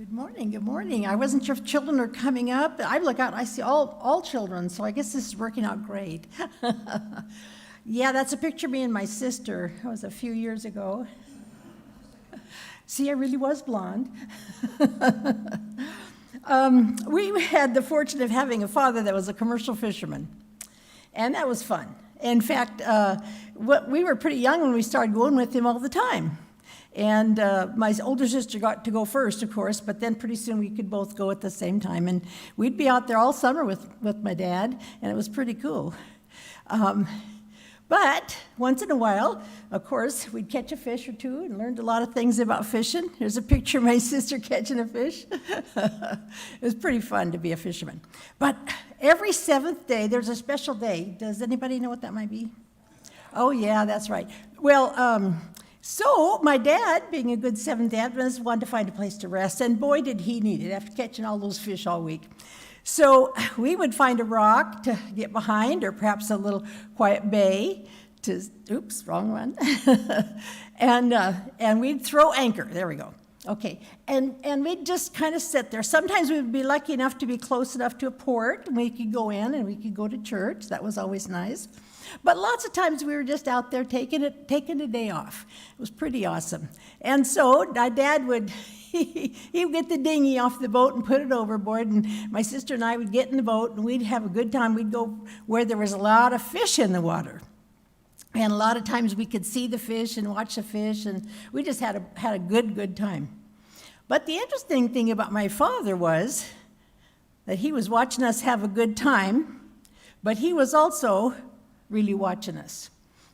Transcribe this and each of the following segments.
Good morning, good morning. I wasn't sure if children are coming up. I look out and I see all children, so I guess this is working out great. Yeah, that's a picture of me and my sister. That was a few years ago. See, I really was blonde. We had the fortune of having a father that was a commercial fisherman, and that was fun. In fact, we were pretty young when we started going with him all the time. And my older sister got to go first, of course, but then pretty soon we could both go at the same time. And we'd be out there all summer with my dad, and it was pretty cool. But once in a while, of course, we'd catch a fish or two and learned a lot of things about fishing. Here's a picture of my sister catching a fish. It was pretty fun to be a fisherman. But every seventh day, there's a special day. Does anybody know what that might be? Oh, yeah, that's right. Well, so my dad, being a good Seventh-day Adventist, wanted to find a place to rest, and boy, did he need it after catching all those fish all week. So we would find a rock to get behind, or perhaps a little quiet bay to, oops, wrong one, and we'd throw anchor. There we go. Okay, and we'd just kind of sit there. Sometimes we'd be lucky enough to be close enough to a port, and we could go in and we could go to church. That was always nice. But lots of times we were just out there taking a day off. It was pretty awesome. And so my dad would, he would get the dinghy off the boat and put it overboard, and my sister and I would get in the boat, and we'd have a good time. We'd go where there was a lot of fish in the water. And a lot of times we could see the fish and watch the fish, and we just had a good time. But the interesting thing about my father was that he was watching us have a good time, but he was also really watching us.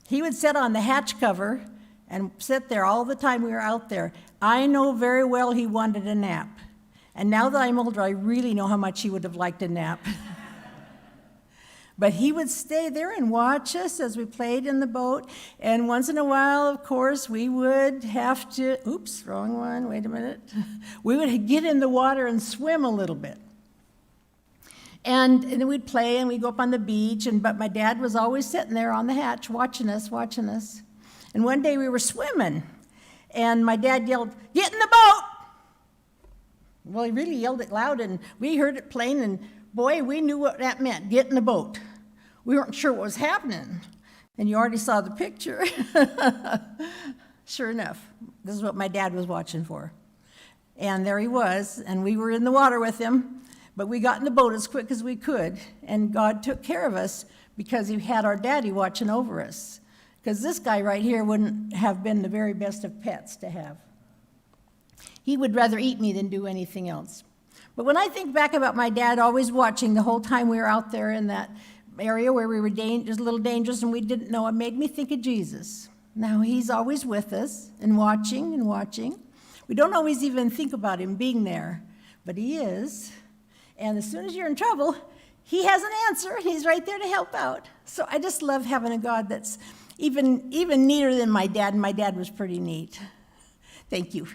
He would sit on the hatch cover and sit there all the time we were out there. I know very well he wanted a nap. And now that I'm older, I really know how much he would have liked a nap. But he would stay there and watch us as we played in the boat. And once in a while, of course, we would have to, oops, wrong one, wait a minute. We would get in the water and swim a little bit. And then we'd play and we'd go up on the beach, but my dad was always sitting there on the hatch watching us. And one day we were swimming, and my dad yelled, "Get in the boat!" Well, he really yelled it loud, and we heard it plain, and boy, we knew what that meant, get in the boat. We weren't sure what was happening, and you already saw the picture. Sure enough, this is what my dad was watching for. And there he was, and we were in the water with him. But we got in the boat as quick as we could, and God took care of us because he had our daddy watching over us. Because this guy right here wouldn't have been the very best of pets to have. He would rather eat me than do anything else. But when I think back about my dad always watching the whole time we were out there in that area where we were just a little dangerous and we didn't know, it made me think of Jesus. Now he's always with us and watching and watching. We don't always even think about him being there, but he is. And as soon as you're in trouble, he has an answer. He's right there to help out. So I just love having a God that's even neater than my dad, and my dad was pretty neat. Thank you.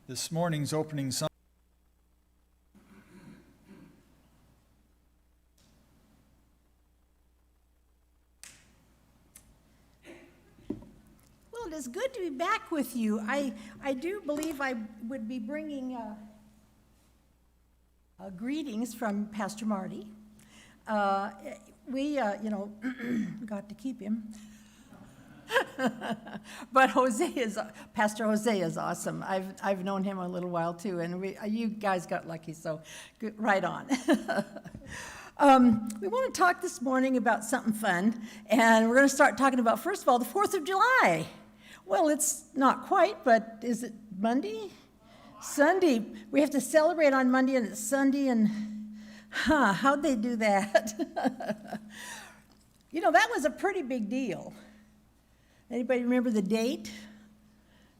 This morning's opening song. Well, it is good to be back with you. I do believe I would be bringing greetings from Pastor Marty. We got to keep him. But Pastor Jose is awesome. I've known him a little while too, and you guys got lucky, so good, right on. We want to talk this morning about something fun, and we're going to start talking about, first of all, the 4th of July. Well, it's not quite, but is it Monday? Sunday. We have to celebrate on Monday, and it's Sunday, and how'd they do that? That was a pretty big deal. Anybody remember the date?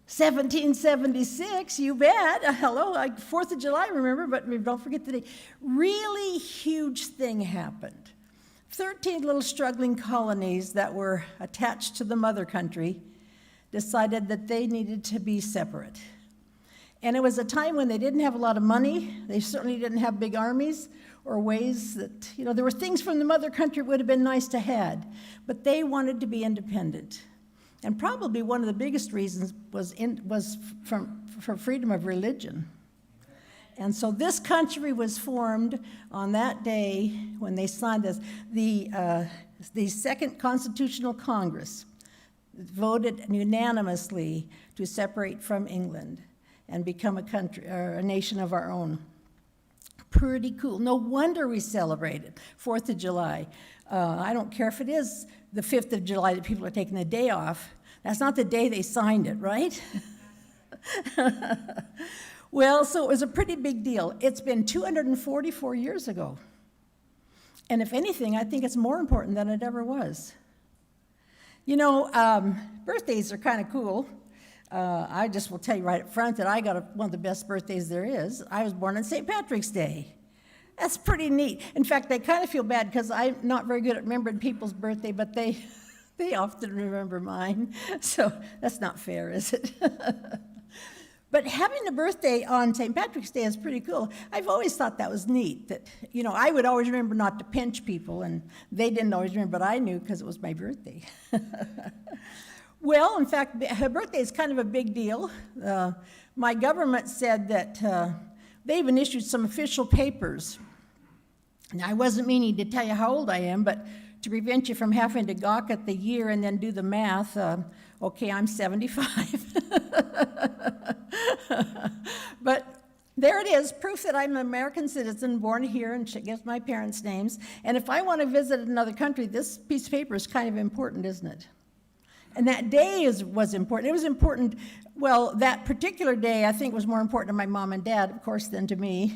1776, you bet. Hello, 4th of July, remember, but don't forget the date. Really huge thing happened. 13 little struggling colonies that were attached to the mother country decided that they needed to be separate. And it was a time when they didn't have a lot of money. They certainly didn't have big armies or ways that, there were things from the mother country would have been nice to had, but they wanted to be independent. And probably one of the biggest reasons was for freedom of religion. And so this country was formed on that day when they signed this. The Second Constitutional Congress voted unanimously to separate from England and become a country, or a nation of our own. Pretty cool. No wonder we celebrated 4th of July. I don't care if it is the 5th of July that people are taking the day off. That's not the day they signed it, right? Well, so it was a pretty big deal. It's been 244 years ago. And if anything, I think it's more important than it ever was. Birthdays are kind of cool. I just will tell you right up front that I got one of the best birthdays there is. I was born on St. Patrick's Day. That's pretty neat. In fact, I kind of feel bad because I'm not very good at remembering people's birthday, but they often remember mine. So that's not fair, is it? But having a birthday on St. Patrick's Day is pretty cool. I've always thought that was neat, that, I would always remember not to pinch people, and they didn't always remember, but I knew because it was my birthday. Well, in fact, her birthday is kind of a big deal. My government said that they even issued some official papers. Now, I wasn't meaning to tell you how old I am, but to prevent you from having to gawk at the year and then do the math, okay, I'm 75. But there it is, proof that I'm an American citizen, born here, and gets my parents' names. And if I want to visit another country, this piece of paper is kind of important, isn't it? And that day was important. It was important, well, that particular day I think was more important to my mom and dad, of course, than to me.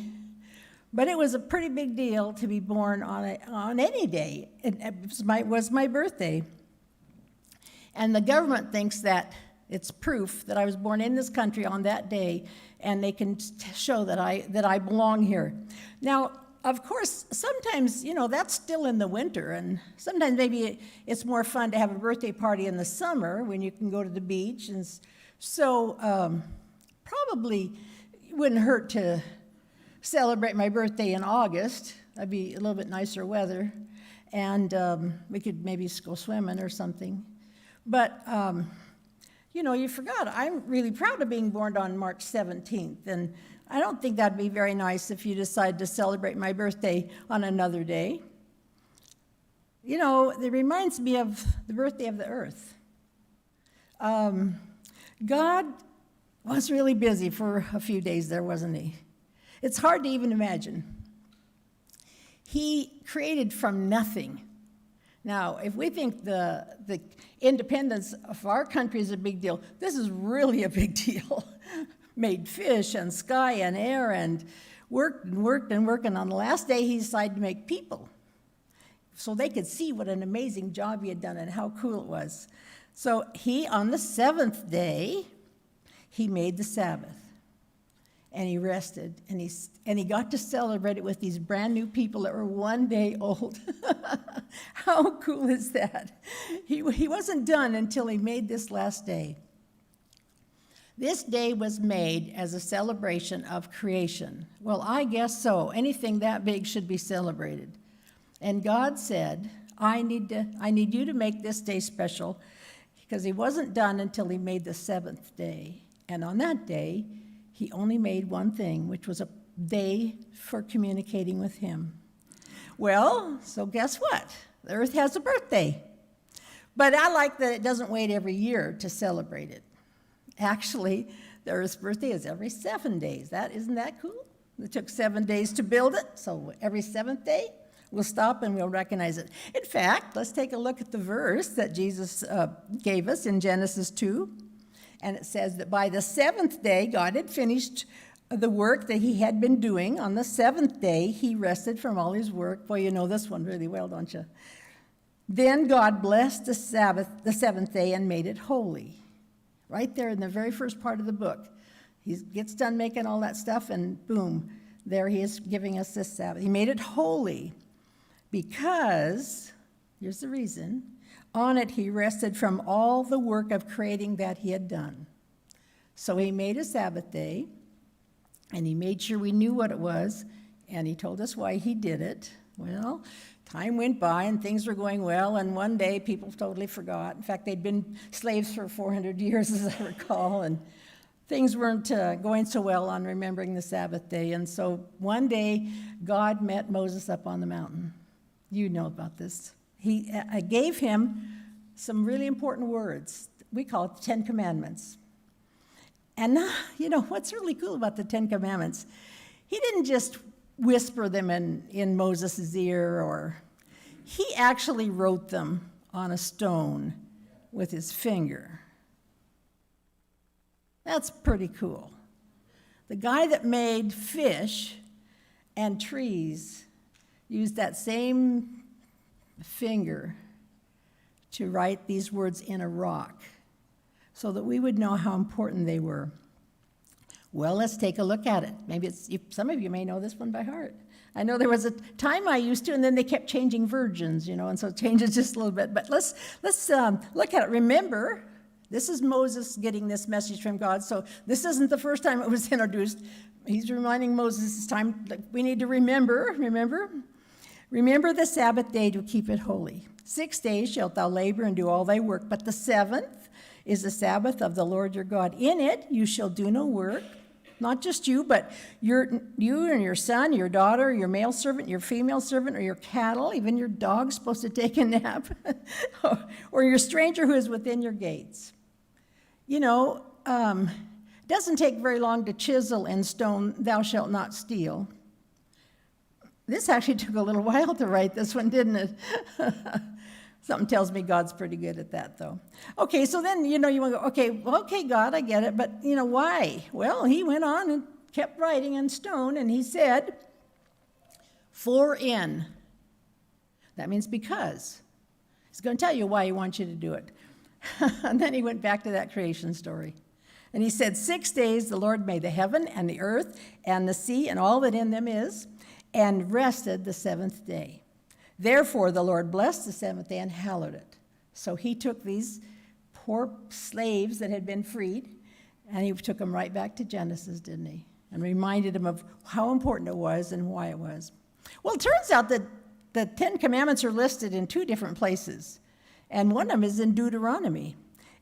But it was a pretty big deal to be born on any day. It was my birthday. And the government thinks that it's proof that I was born in this country on that day, and they can show that I belong here. Now, of course, sometimes, that's still in the winter, and sometimes maybe it's more fun to have a birthday party in the summer when you can go to the beach. And so probably it wouldn't hurt to celebrate my birthday in August. That'd be a little bit nicer weather, and we could maybe go swimming or something. But, you forgot, I'm really proud of being born on March 17th, and I don't think that'd be very nice if you decide to celebrate my birthday on another day. It reminds me of the birthday of the earth. God was really busy for a few days there, wasn't he? It's hard to even imagine. He created from nothing. Now, if we think the independence of our country is a big deal, this is really a big deal. Made fish and sky and air and worked and worked and worked. And on the last day, he decided to make people so they could see what an amazing job he had done and how cool it was. So on the seventh day, he made the Sabbath. And he rested, and he got to celebrate it with these brand new people that were 1 day old. How cool is that? He wasn't done until he made this last day. This day was made as a celebration of creation. Well, I guess so. Anything that big should be celebrated. And God said, I need you to make this day special, because he wasn't done until he made the seventh day. And on that day, he only made one thing, which was a day for communicating with him. Well, so guess what? The earth has a birthday. But I like that it doesn't wait every year to celebrate it. Actually, the earth's birthday is every 7 days. Isn't that cool? It took 7 days to build it, so every seventh day, we'll stop and we'll recognize it. In fact, let's take a look at the verse that Jesus gave us in Genesis 2. And it says that by the seventh day, God had finished the work that he had been doing. On the seventh day, he rested from all his work. Boy, you know this one really well, don't you? Then God blessed the seventh day, and made it holy. Right there in the very first part of the book. He gets done making all that stuff, and boom, there he is giving us this Sabbath. He made it holy because, here's the reason, on it he rested from all the work of creating that he had done. So he made a Sabbath day, And he made sure we knew what it was, and he told us why he did it. Well, time went by and things were going well, and one day people totally forgot. In fact, they'd been slaves for 400 years, as I recall, and things weren't going so well on remembering the Sabbath day. And so one day, God met Moses up on the mountain. You know about this. He gave him some really important words. We call it the 10 Commandments. And what's really cool about the 10 Commandments, he didn't just whisper them in Moses' ear, or he actually wrote them on a stone with his finger. That's pretty cool. The guy that made fish and trees used that same finger to write these words in a rock so that we would know how important they were. Well, let's take a look at it. Maybe some of you may know this one by heart. I know there was a time I used to, and then they kept changing versions, and so it changes just a little bit. But let's look at it. Remember, this is Moses getting this message from God, so this isn't the first time it was introduced. He's reminding Moses it's time, we need to remember the Sabbath day to keep it holy. 6 days shalt thou labor and do all thy work, but the seventh is the Sabbath of the Lord your God. In it you shall do no work, not just you, but you and your son, your daughter, your male servant, your female servant, or your cattle, even your dog's supposed to take a nap, or your stranger who is within your gates. It doesn't take very long to chisel in stone, thou shalt not steal. This actually took a little while to write this one, didn't it? Something tells me God's pretty good at that, though. Okay, so then, you want to go, okay, God, I get it, but, why? Well, he went on and kept writing in stone, and he said, for in. That means because. He's going to tell you why he wants you to do it. And then he went back to that creation story. And he said, 6 days the Lord made the heaven and the earth and the sea and all that in them is, and rested the seventh day. Therefore the Lord blessed the seventh day and hallowed it. So he took these poor slaves that had been freed, and he took them right back to Genesis, didn't he? And reminded them of how important it was and why it was. Well, it turns out that the 10 Commandments are listed in 2 different places, and one of them is in Deuteronomy.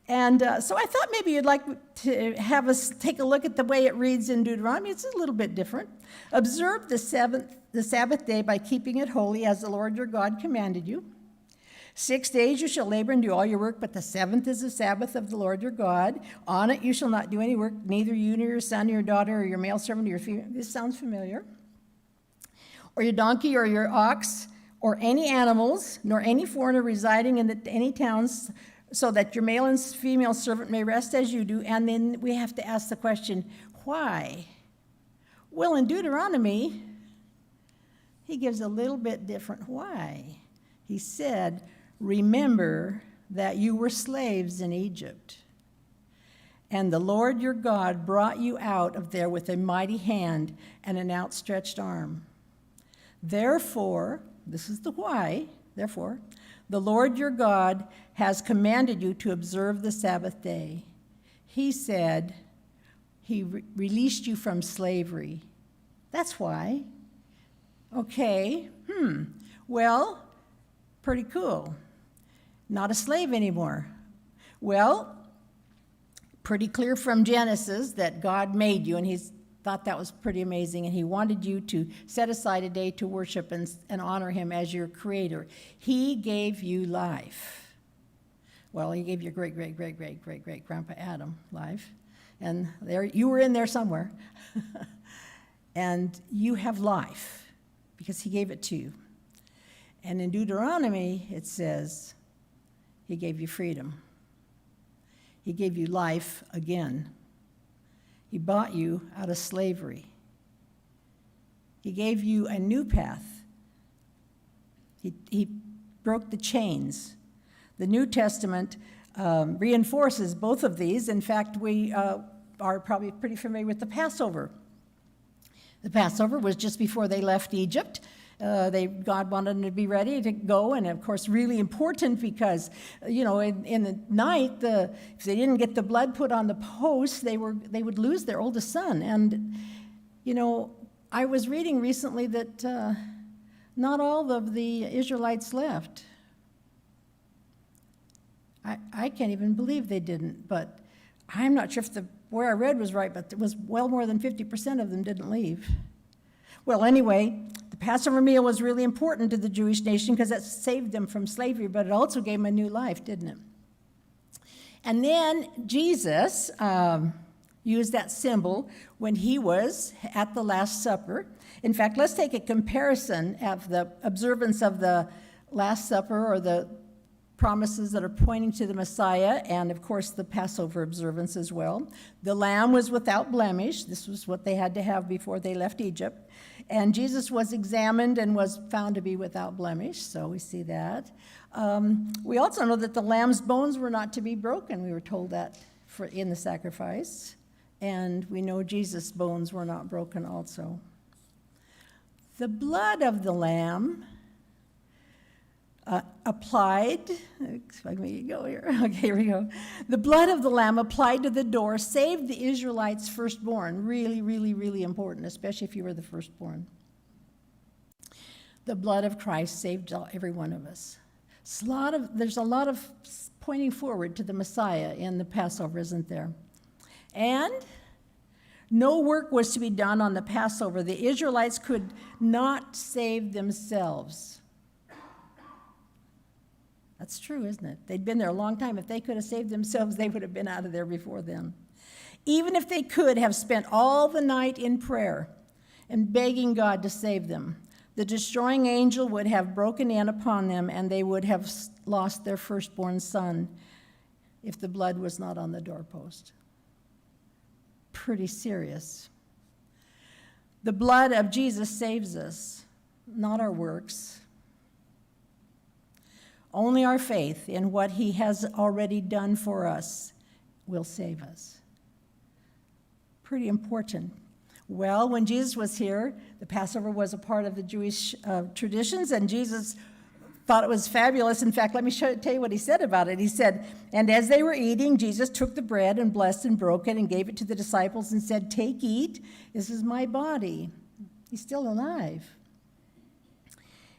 And so I thought maybe you'd like to have us take a look at the way it reads in Deuteronomy. It's a little bit different. Observe the Sabbath day by keeping it holy, as the Lord your God commanded you. 6 days you shall labor and do all your work, but the seventh is the Sabbath of the Lord your God. On it you shall not do any work, neither you nor your son, your daughter, or your male servant, or your female. This sounds familiar. Or your donkey, or your ox, or any animals, nor any foreigner residing in any towns, so that your male and female servant may rest as you do. And then we have to ask the question, why? Well, in Deuteronomy, he gives a little bit different why. He said, remember that you were slaves in Egypt, and the Lord your God brought you out of there with a mighty hand and an outstretched arm. Therefore, this is the why, therefore, the Lord your God has commanded you to observe the Sabbath day. He said he released you from slavery. That's why. Okay, well, pretty cool. Not a slave anymore. Well, pretty clear from Genesis that God made you, and he's thought that was pretty amazing, and he wanted you to set aside a day to worship and honor him as your creator. He gave you life. Well, he gave your great-great-great-great-great-grandpa Adam life, and there you were in there somewhere. And you have life because he gave it to you. And in Deuteronomy, it says he gave you freedom. He gave you life again. He bought you out of slavery. He gave you a new path. He broke the chains. The New Testament reinforces both of these. In fact, we are probably pretty familiar with the Passover. The Passover was just before they left Egypt. God wanted them to be ready to go, and of course really important because, in the night, if they didn't get the blood put on the post, they would lose their oldest son. And, You know, I was reading recently that not all of the Israelites left. I can't even believe they didn't, but I'm not sure if where I read was right, but it was well more than 50% of them didn't leave. Well, anyway, the Passover meal was really important to the Jewish nation because it saved them from slavery, but it also gave them a new life, didn't it? And then Jesus used that symbol when he was at the Last Supper. In fact, let's take a comparison of the observance of the Last Supper, or the promises that are pointing to the Messiah, and of course the Passover observance as well. The lamb was without blemish. This was what they had to have before they left Egypt. And Jesus was examined and was found to be without blemish, so we see that. We also know that the lamb's bones were not to be broken. We were told that in the sacrifice. And we know Jesus' bones were not broken also. The blood of the lamb applied, expect me to go here. Okay, here we go. The blood of the lamb applied to the door saved the Israelites' firstborn. Really, really, really important, especially if you were the firstborn. The blood of Christ saved every one of us. There's a lot of pointing forward to the Messiah in the Passover, isn't there? And no work was to be done on the Passover. The Israelites could not save themselves. That's true, isn't it? They'd been there a long time. If they could have saved themselves, they would have been out of there before then. Even if they could have spent all the night in prayer and begging God to save them, the destroying angel would have broken in upon them, and they would have lost their firstborn son if the blood was not on the doorpost. Pretty serious. The blood of Jesus saves us, not our works. Only our faith in what he has already done for us will save us. Pretty important. Well, when Jesus was here, the Passover was a part of the Jewish traditions, and Jesus thought it was fabulous. In fact, let me tell you what he said about it. He said, "And as they were eating, Jesus took the bread and blessed and broke it and gave it to the disciples and said, 'Take, eat, this is my body.'" He's still alive.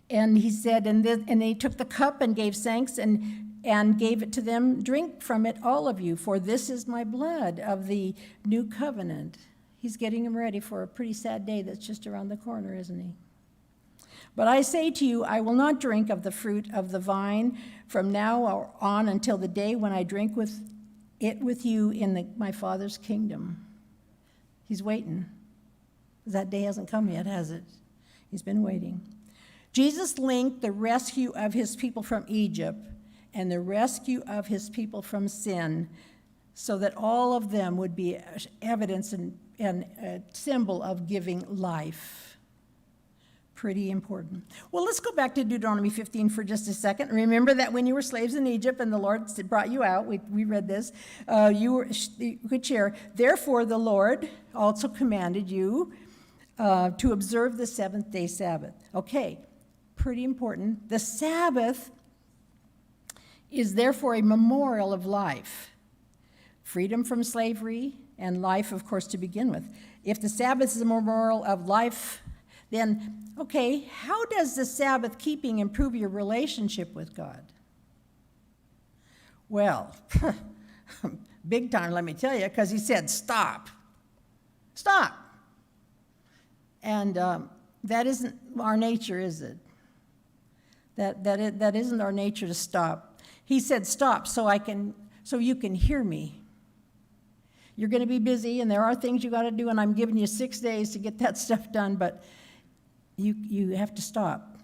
And he said, and he took the cup and gave thanks and gave it to them. "Drink from it, all of you, for this is my blood of the new covenant." He's getting them ready for a pretty sad day that's just around the corner, isn't he? "But I say to you, I will not drink of the fruit of the vine from now on until the day when I drink with you in my Father's kingdom." He's waiting. That day hasn't come yet, has it? He's been waiting. Jesus linked the rescue of his people from Egypt and the rescue of his people from sin so that all of them would be evidence and a symbol of giving life. Pretty important. Well, let's go back to Deuteronomy 15 for just a second. Remember that when you were slaves in Egypt and the Lord brought you out, we read this, you could share. "Therefore the Lord also commanded you to observe the seventh-day Sabbath." Okay. Pretty important. The Sabbath is therefore a memorial of life, freedom from slavery, and life, of course, to begin with. If the Sabbath is a memorial of life, then, okay, how does the Sabbath keeping improve your relationship with God? Well, big time, let me tell you, because he said, "Stop. Stop." And that isn't our nature, is it? That isn't our nature to stop. He said, "Stop so you can hear me." You're going to be busy, and there are things you got to do, and I'm giving you 6 days to get that stuff done, but you have to stop.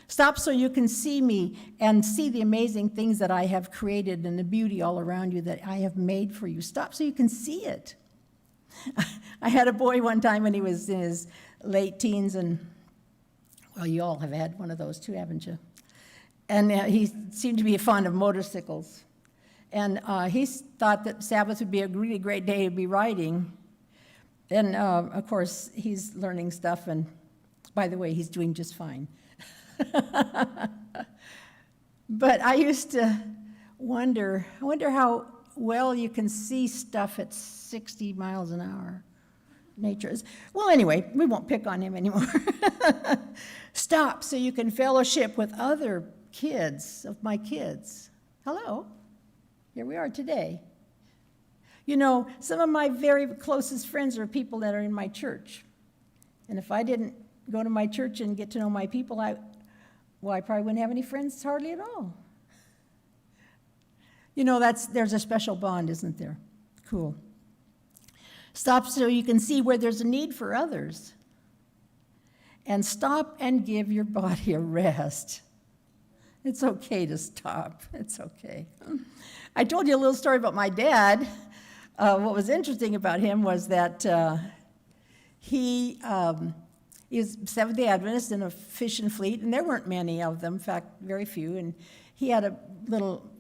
Stop so you can see me and see the amazing things that I have created and the beauty all around you that I have made for you. Stop so you can see it. I had a boy one time when he was in his late teens, and, well, you all have had one of those too, haven't you? And he seemed to be fond of motorcycles. And he thought that Sabbath would be a really great day to be riding. And, of course, he's learning stuff, and by the way, he's doing just fine. But I used to wonder how well you can see stuff at 60 miles an hour. nature is. Well, anyway, we won't pick on him anymore. Stop so you can fellowship with other kids of my kids. Hello, here we are today. You know, some of my very closest friends are people that are in my church. And if I didn't go to my church and get to know my people, I probably wouldn't have any friends hardly at all. You know, there's a special bond, isn't there? Cool. Stop so you can see where there's a need for others. And stop and give your body a rest. It's okay to stop. It's okay. I told you a little story about my dad. What was interesting about him was that he is Seventh-day Adventist in a fishing fleet, and there weren't many of them, in fact, very few. And he had a little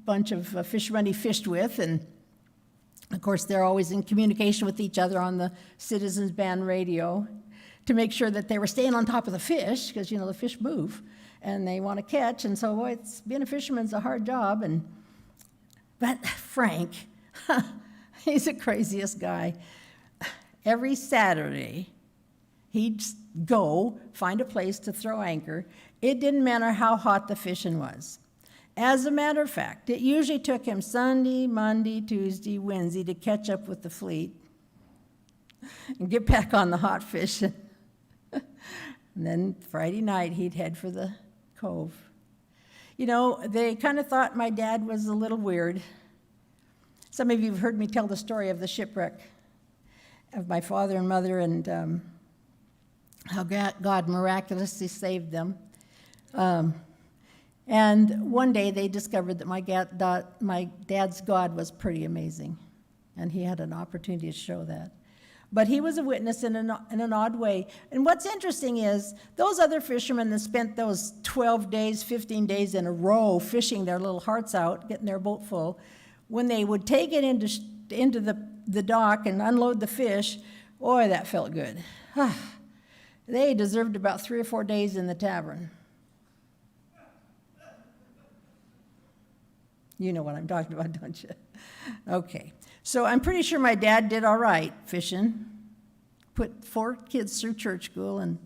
bunch of fishermen he fished with, and of course, they're always in communication with each other on the Citizens Band radio to make sure that they were staying on top of the fish, because, you know, the fish move, and they want to catch, and so, boy, being a fisherman's a hard job. But Frank, he's the craziest guy. Every Saturday, he'd go find a place to throw anchor. It didn't matter how hot the fishing was. As a matter of fact, it usually took him Sunday, Monday, Tuesday, Wednesday to catch up with the fleet and get back on the hot fishing. And then Friday night, he'd head for the cove. You know, they kind of thought my dad was a little weird. Some of you have heard me tell the story of the shipwreck of my father and mother, and how God miraculously saved them. And one day they discovered that my dad's God was pretty amazing, and he had an opportunity to show that. But he was a witness in an odd way. And what's interesting is those other fishermen that spent those 12 days, 15 days in a row fishing their little hearts out, getting their boat full, when they would take it into the dock and unload the fish, boy, that felt good. They deserved about 3 or 4 days in the tavern. You know what I'm talking about, don't you? Okay. So I'm pretty sure my dad did all right fishing. Put 4 kids through church school, and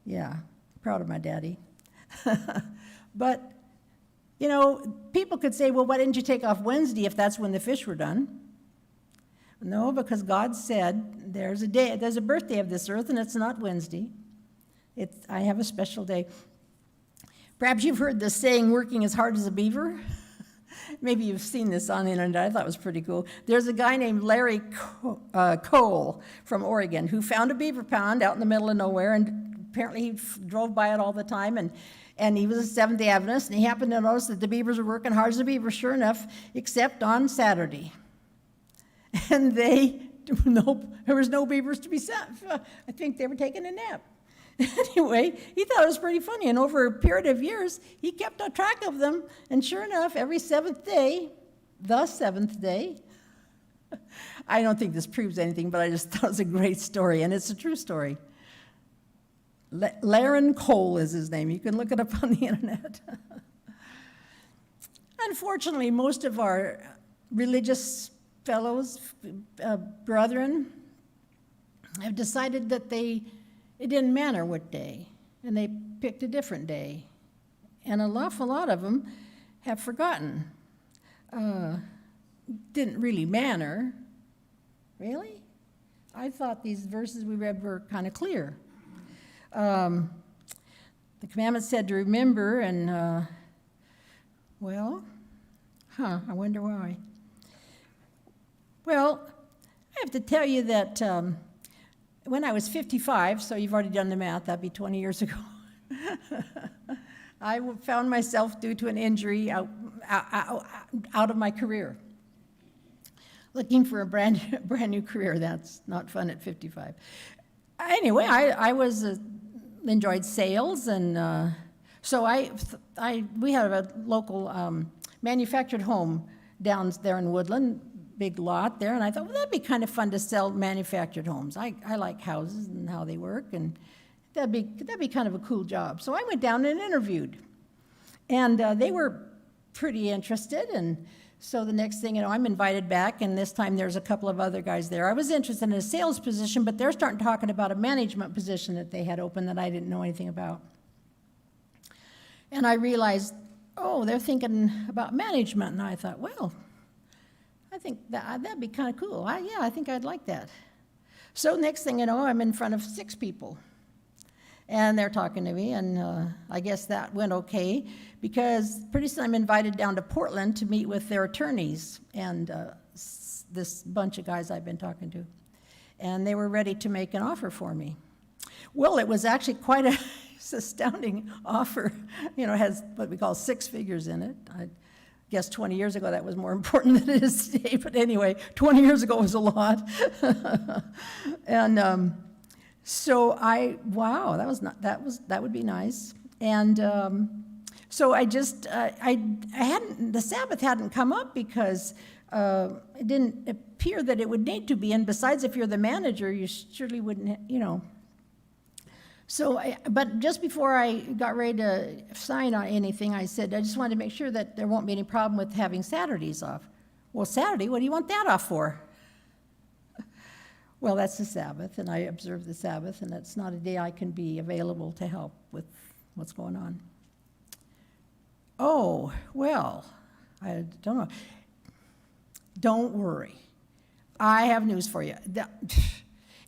yeah, proud of my daddy. But, you know, people could say, well, why didn't you take off Wednesday if that's when the fish were done? No, because God said there's a birthday of this earth, and it's not Wednesday. I have a special day. Perhaps you've heard the saying, working as hard as a beaver. Maybe you've seen this on the internet. I thought it was pretty cool. There's a guy named Larry Cole from Oregon who found a beaver pond out in the middle of nowhere, and apparently he drove by it all the time, and he was a Seventh-day Adventist, and he happened to notice that the beavers were working hard as a beaver, sure enough, except on Saturday. And there was no beavers to be seen. I think they were taking a nap. Anyway, he thought it was pretty funny, and over a period of years, he kept a track of them, and sure enough, every seventh day, I don't think this proves anything, but I just thought it was a great story, and it's a true story. Larry Cole is his name. You can look it up on the internet. Unfortunately, most of our religious fellows, brethren, have decided that it didn't matter what day, and they picked a different day. And an awful lot of them have forgotten. Didn't really matter. Really? I thought these verses we read were kind of clear. The commandment said to remember, and, I wonder why. Well, I have to tell you that when I was 55, so you've already done the math, that'd be 20 years ago, I found myself, due to an injury, out of my career. Looking for a brand new career. That's not fun at 55. Anyway, I enjoyed sales, and so we had a local manufactured home down there in Woodland, big lot there, and I thought, well, that'd be kind of fun to sell manufactured homes. I like houses and how they work, and that'd be kind of a cool job. So I went down and interviewed, and they were pretty interested, and So the next thing you know, I'm invited back, and this time there's a couple of other guys there. I was interested in a sales position, but they're starting talking about a management position that they had open that I didn't know anything about. And I realized, oh, they're thinking about management, and I thought, well, I think that'd be kind of cool. Yeah, I think I'd like that. So next thing you know, I'm in front of 6 people. And they're talking to me, and I guess that went okay, because pretty soon I'm invited down to Portland to meet with their attorneys and this bunch of guys I've been talking to. And they were ready to make an offer for me. Well, it was actually quite a astounding offer. You know, it has what we call 6 figures in it. I guess 20 years ago that was more important than it is today, but anyway, 20 years ago was a lot. And so wow, that would be nice. And so I just, the Sabbath hadn't come up because it didn't appear that it would need to be. And besides, if you're the manager, you surely wouldn't, you know. So, but just before I got ready to sign on anything, I said, I just wanted to make sure that there won't be any problem with having Saturdays off. Well, Saturday, what do you want that off for? Well, that's the Sabbath, and I observe the Sabbath, and that's not a day I can be available to help with what's going on. Oh, well, I don't know. Don't worry. I have news for you.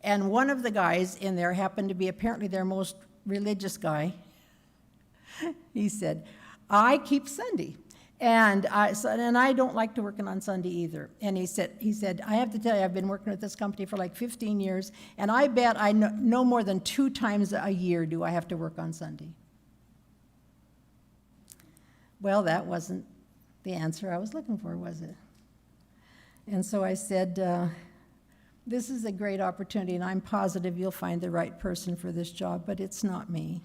And one of the guys in there happened to be apparently their most religious guy. He said, I keep Sunday. And I don't like to work on Sunday either. And he said, I have to tell you, I've been working with this company for like 15 years, and I bet I know no more than 2 times a year do I have to work on Sunday. Well, that wasn't the answer I was looking for, was it? And so I said, this is a great opportunity, and I'm positive you'll find the right person for this job, but it's not me.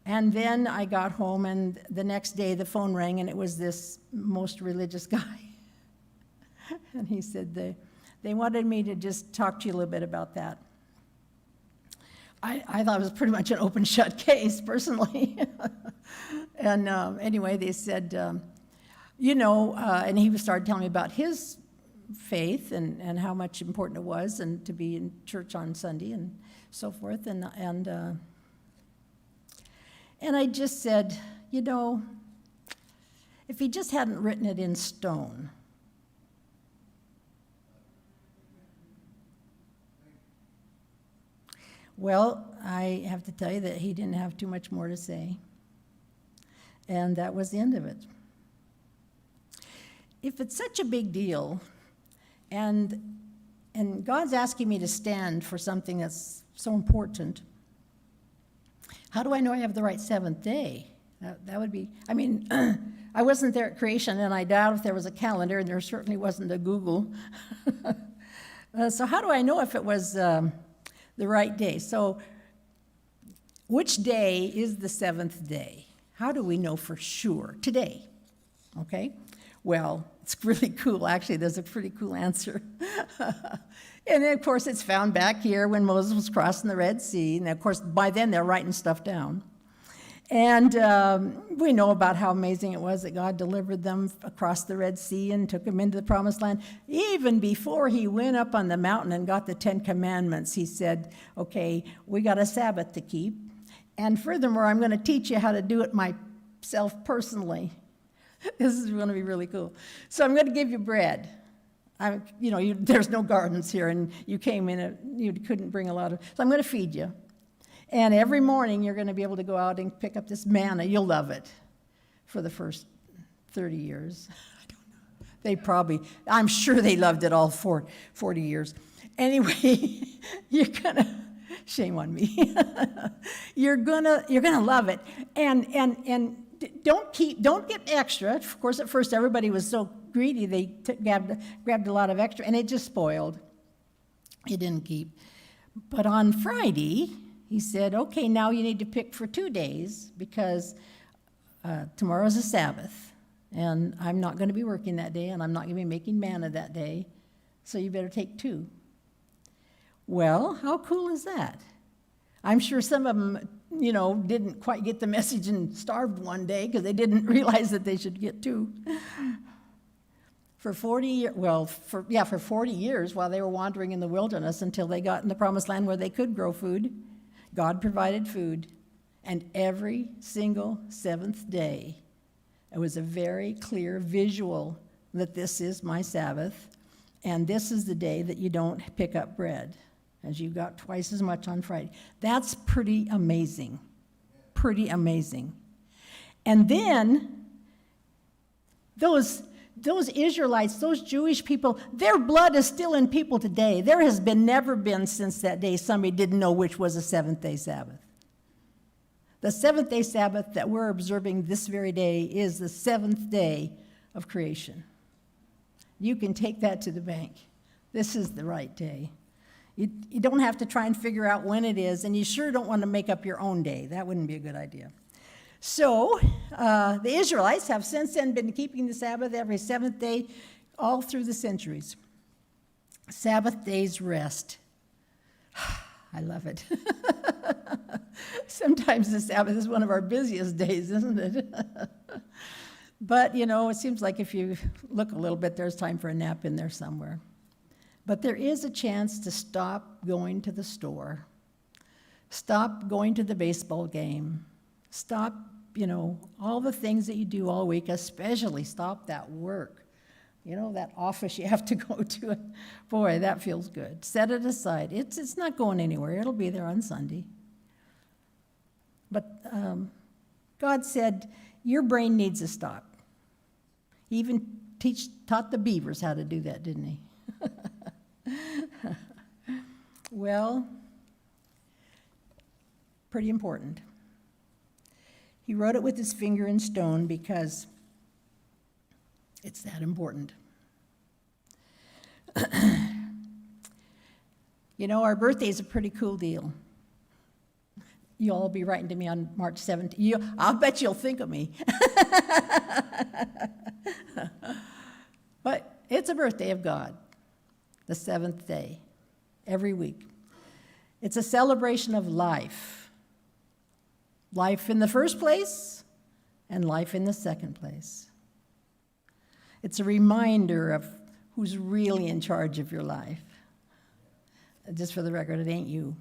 And then I got home, and the next day the phone rang, and it was this most religious guy. And he said they wanted me to just talk to you a little bit about that. I thought it was pretty much an open shut case, personally. And anyway, they said, and he started telling me about his faith and how much important it was and to be in church on Sunday and so forth. And I just said, if he just hadn't written it in stone. Well, I have to tell you that he didn't have too much more to say. And that was the end of it. If it's such a big deal, and God's asking me to stand for something that's so important, how do I know I have the right 7th day? That would be, I wasn't there at creation, and I doubt if there was a calendar, and there certainly wasn't a Google. So how do I know if it was the right day? So which day is the 7th day? How do we know for sure? Today, okay? Well, it's really cool. Actually, there's a pretty cool answer. And then, of course, it's found back here when Moses was crossing the Red Sea. And, of course, by then they're writing stuff down. And we know about how amazing it was that God delivered them across the Red Sea and took them into the Promised Land. Even before he went up on the mountain and got the 10 Commandments, he said, okay, we got a Sabbath to keep. And furthermore, I'm going to teach you how to do it myself personally. This is going to be really cool. So I'm going to give you bread. There's no gardens here, and you came in, you couldn't bring a lot of, so I'm going to feed you. And every morning you're going to be able to go out and pick up this manna. You'll love it for the first 30 years. I don't know. I'm sure they loved it all for 40 years. Anyway, you're going to, shame on me. You're going to love it. And don't get extra. Of course, at first everybody was so greedy they grabbed a lot of extra, and it just spoiled. It didn't keep. But on Friday, he said, okay, now you need to pick for 2 days because tomorrow's a Sabbath, and I'm not going to be working that day, and I'm not going to be making manna that day, so you better take 2. Well, how cool is that? I'm sure some of them didn't quite get the message and starved one day because they didn't realize that they should get two. For 40 years, for 40 years while they were wandering in the wilderness until they got in the promised land where they could grow food, God provided food. And every single seventh day, it was a very clear visual that this is my Sabbath, and this is the day that you don't pick up bread, as you got twice as much on Friday. That's pretty amazing. Pretty amazing. And then those Israelites, those Jewish people, their blood is still in people today. There has never been since that day somebody didn't know which was a seventh-day Sabbath. The seventh-day Sabbath that we're observing this very day is the seventh day of creation. You can take that to the bank. This is the right day. You don't have to try and figure out when it is, and you sure don't want to make up your own day. That wouldn't be a good idea. So the Israelites have since then been keeping the Sabbath every seventh day all through the centuries. Sabbath day's rest. I love it. Sometimes the Sabbath is one of our busiest days, isn't it? But, it seems like if you look a little bit, there's time for a nap in there somewhere. But there is a chance to stop going to the store, stop going to the baseball game, stop, all the things that you do all week, especially stop that work. That office you have to go to. Boy, that feels good. Set it aside. It's not going anywhere. It'll be there on Sunday. But God said, your brain needs to stop. He even taught the beavers how to do that, didn't he? Well, pretty important. He wrote it with his finger in stone because it's that important. Our birthday is a pretty cool deal. You'll all be writing to me on March 17th. I'll bet you'll think of me. But it's a birthday of God, the seventh day, every week. It's a celebration of life. Life in the first place and life in the second place. It's a reminder of who's really in charge of your life. Just for the record, it ain't you.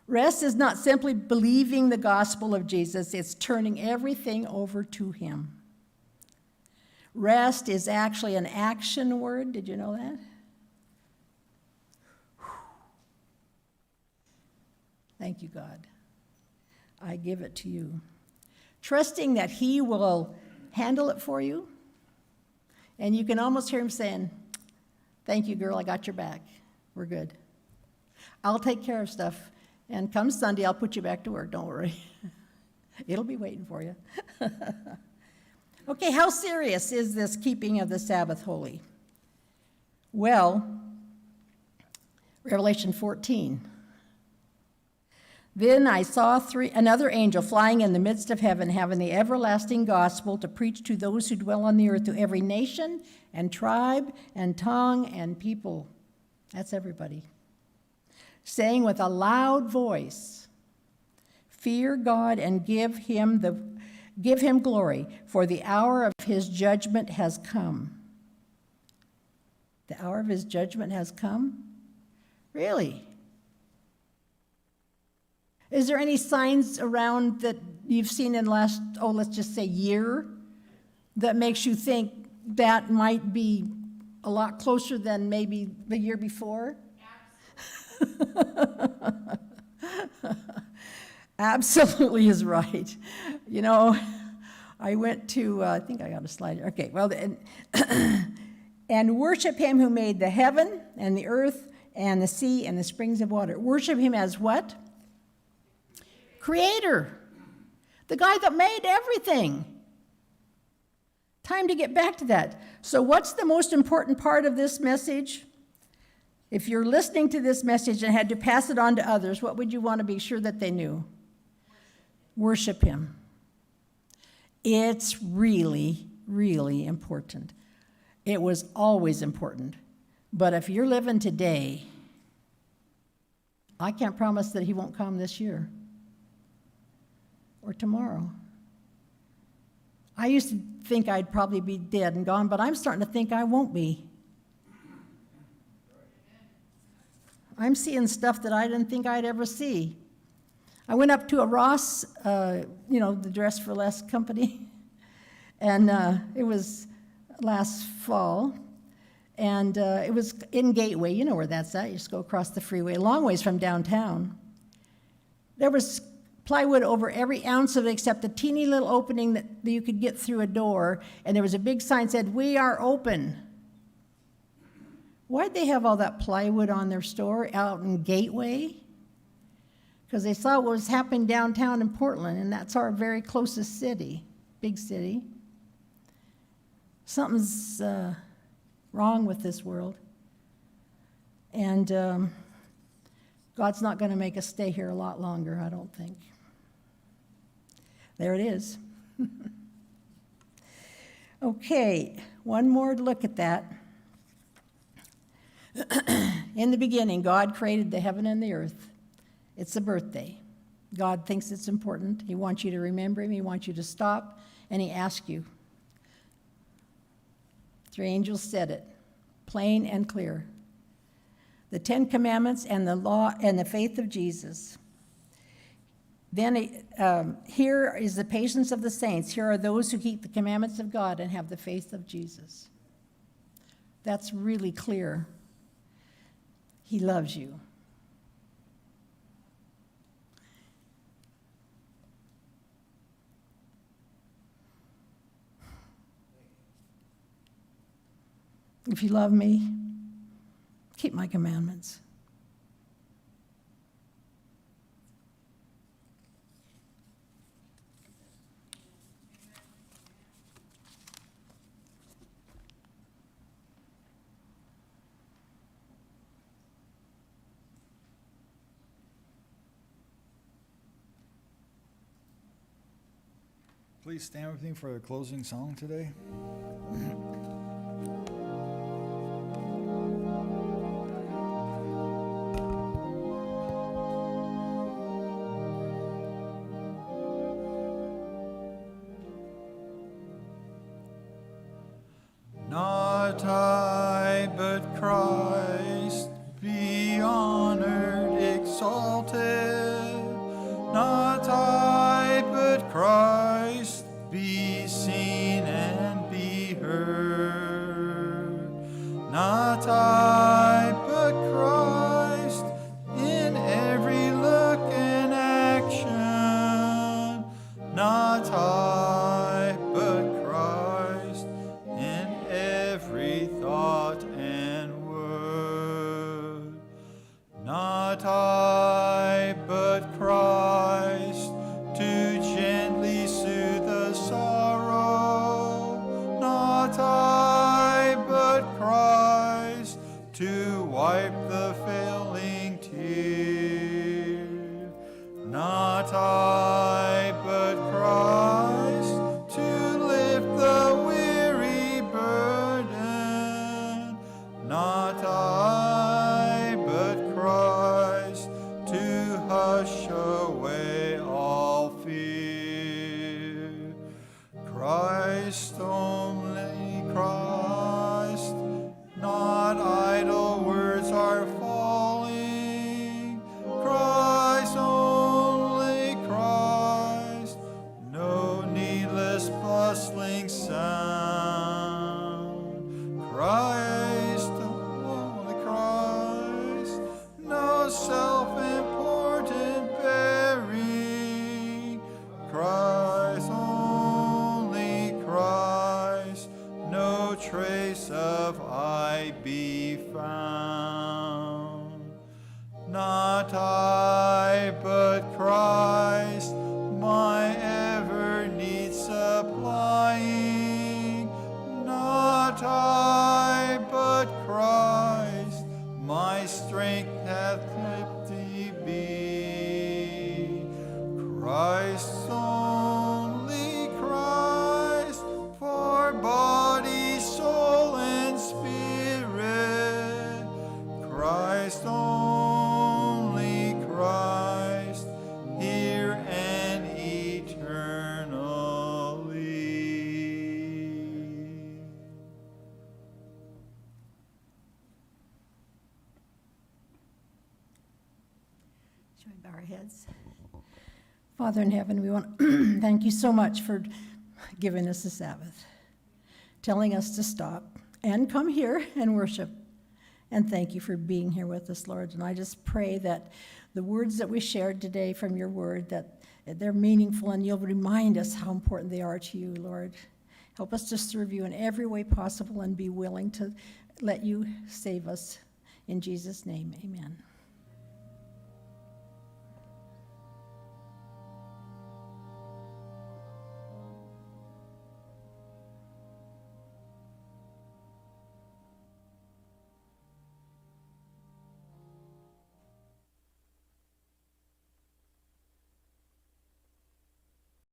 Rest is not simply believing the gospel of Jesus, it's turning everything over to him. Rest is actually an action word. Did you know that? Thank you, God. I give it to you. Trusting that he will handle it for you. And you can almost hear him saying, thank you, girl, I got your back. We're good. I'll take care of stuff. And come Sunday, I'll put you back to work. Don't worry. It'll be waiting for you. Okay, how serious is this keeping of the Sabbath holy? Well, Revelation 14. Then I saw another angel flying in the midst of heaven, having the everlasting gospel to preach to those who dwell on the earth, to every nation and tribe and tongue and people. That's everybody. Saying with a loud voice, fear God and give him glory, for the hour of his judgment has come. The hour of his judgment has come? Really? Is there any signs around that you've seen in the last, let's just say year, that makes you think that might be a lot closer than maybe the year before? Absolutely is right. I went to, I think I got a slide here. Okay, well, and worship him who made the heaven and the earth and the sea and the springs of water. Worship him as what? Creator. The guy that made everything. Time to get back to that. So what's the most important part of this message? If you're listening to this message and had to pass it on to others, what would you want to be sure that they knew? Worship him. It's really, really important. It was always important. But if you're living today, I can't promise that he won't come this year or tomorrow. I used to think I'd probably be dead and gone, but I'm starting to think I won't be. I'm seeing stuff that I didn't think I'd ever see. I went up to a Ross, the Dress for Less company, and it was last fall, and it was in Gateway. You know where that's at. You just go across the freeway, a long ways from downtown. There was plywood over every ounce of it except a teeny little opening that you could get through a door, and there was a big sign that said, "We are open." Why'd they have all that plywood on their store out in Gateway? Because they saw what was happening downtown in Portland, and that's our very closest city, big city. Something's wrong with this world. And God's not going to make us stay here a lot longer, I don't think. There it is. Okay, one more look at that. In the beginning, God created the heaven and the earth. It's a birthday. God thinks it's important. He wants you to remember him. He wants you to stop, and he asks you. 3 angels said it, plain and clear. The 10 Commandments and the law and the faith of Jesus. Then here is the patience of the saints. Here are those who keep the commandments of God and have the faith of Jesus. That's really clear. He loves you. If you love me, keep my commandments. Please stand with me for the closing song today. Not I, but Christ, be honored, exalted. Not I, but Christ, be seen and be heard. Not I, but Christ, in every look and action. Not I, but Christ, in every thought and word. Not I, but Christ, to gently soothe the sorrow. Not I, but Christ, to wipe the failing tear. Not I, but Christ, to lift the weary burden. Not I, but Christ, to hush away all fear. Christ, only Christ, not idle words are falling. Christ, only Christ, no needless bustling sound. Christ, only Christ, no self-important bearing. Christ, only Christ, no trace of I be found. Not I, but Christ, my ever need supplying. Not I, but Christ, my strength hath lifted be. Christ, only Christ, for body, soul, and spirit. Christ, only Shall we bow our heads? Father in heaven, we want to thank you so much for giving us the Sabbath, telling us to stop and come here and worship. And thank you for being here with us, Lord. And I just pray that the words that we shared today from your word, that they're meaningful and you'll remind us how important they are to you, Lord. Help us to serve you in every way possible and be willing to let you save us. In Jesus' name, amen.